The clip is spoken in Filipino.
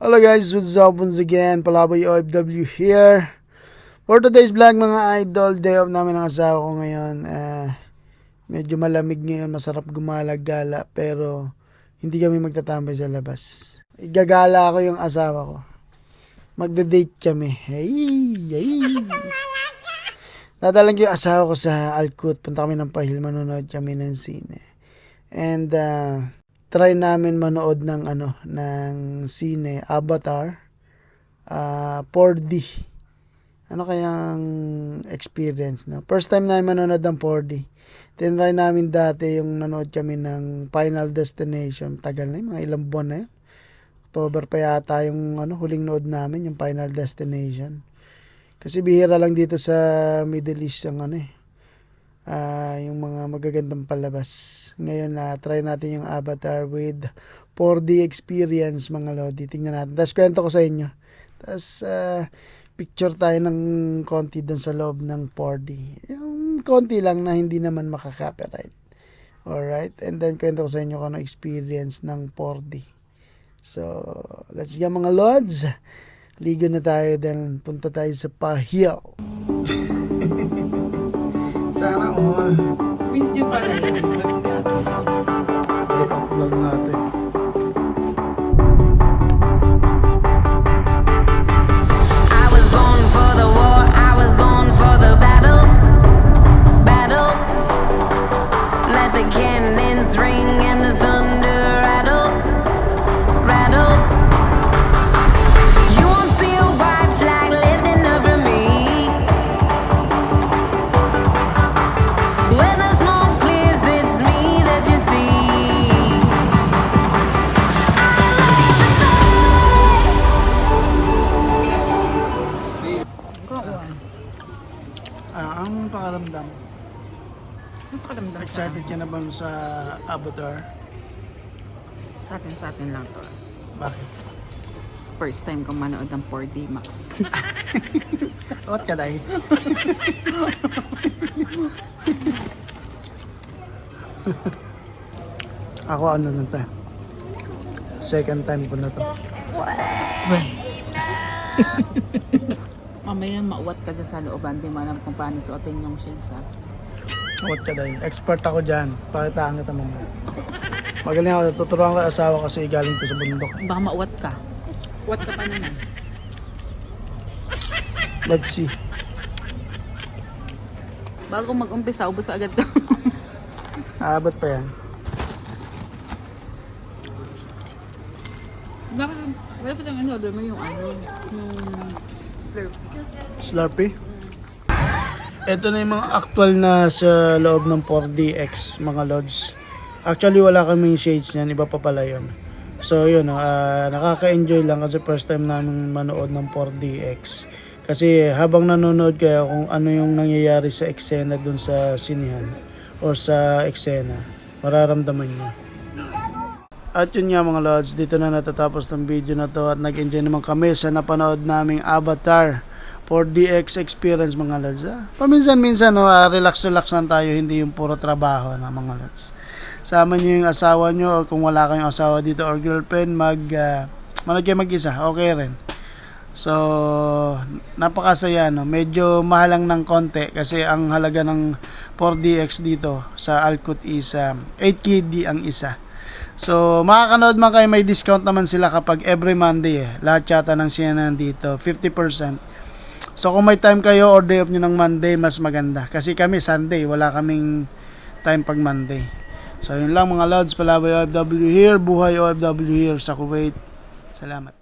Hello guys, what's up once again? Palaboy OFW here. For today's vlog mga idol, day off namin ng asawa ko ngayon. Medyo malamig ngayon, masarap gumalag-gala pero hindi kami magtatambay sa labas. Igagala ko yung asawa ko. Magde-date kami. Hey. Dadalang ko yung asawa ko sa Alcut. Punta kami ng Pahil, manonood kami ng sine. And try namin manood ng ng sine Avatar 4D. Ano kayang experience na? First time namin manonood ng 4D. Tinry namin dati yung nanood kami ng Final Destination. Tagal na yun, mga ilang buwan na yun. October pa yata yung huling nood namin, yung Final Destination. Kasi bihira lang dito sa Middle East yung yung mga magagandang palabas. Ngayon try natin yung Avatar with 4D experience mga lodi. Tingnan natin. Tapos kwento ko sa inyo. Tapos picture tayo ng konti dun sa loob ng 4D. Yung konti lang na hindi naman makaka-copyright. Alright? And then kwento ko sa inyo kung ano experience ng 4D. So, let's go mga lods. Ligo na tayo dahil punta tayo sa Pahil. Sana all. Video pa na yun. I-upload natin. I was born for the war, I was born for the battle. Let the cannons ring and the thunder rattle. You won't see a white flag lifting over me. When the smoke clears, it's me that you see. I love the fight. Ang pakaramdam. Ano pakiramdam ka? Excited ka na ba sa Avatar? Sa atin lang to. Bakit? First time kong manood ng 4D Max. What ka dahil? Ako na tayo. Second time ko na to. Mamaya mauwat ka dyan sa looban. Di mo alam kung paano suotin yung shades ha. What ka dahil? Expert ako dyan. Pakitaan kita mamaya. Magaling ako. Tuturuan ko yung asawa kasi galing ko sa bundok. Baka mauwat ka. Uwat ka pa naman. Let's see. Bago mag-umpisa, ubos agad to. Aabot pa yan. Wala pa siyang in-order mo yung yung Slurpee. Slurpee. Ito na yung mga actual na sa loob ng 4DX mga lods. Actually wala kaming shades niyan, iba pa pala yun. So yun, nakaka-enjoy lang kasi first time namin manood ng 4DX. Kasi habang nanonood kayo kung ano yung nangyayari sa eksena dun sa sinihan or sa eksena, mararamdaman nyo. At yun nga mga lods, dito na natatapos ng video na to at nag-enjoy naman kami sa napanood naming Avatar 4DX experience mga lods. Paminsan-minsan relax lang tayo, hindi yung puro trabaho na mga lods. Sama nyo yung asawa nyo or kung wala kayong asawa dito or girlfriend, manood kayo mag-isa, okay rin. So, napakasaya medyo mahal lang ng konti kasi ang halaga ng 4DX dito sa Alcut is 8KD ang isa. So, makakanood man kayo, may discount naman sila kapag every Monday lahat yata ng CNN dito, 50%. So, kung may time kayo or day off nyo ng Monday, mas maganda. Kasi kami Sunday, wala kaming time pag Monday. So, yun lang mga lods, Palaboy OFW here, buhay OFW here sa Kuwait. Salamat.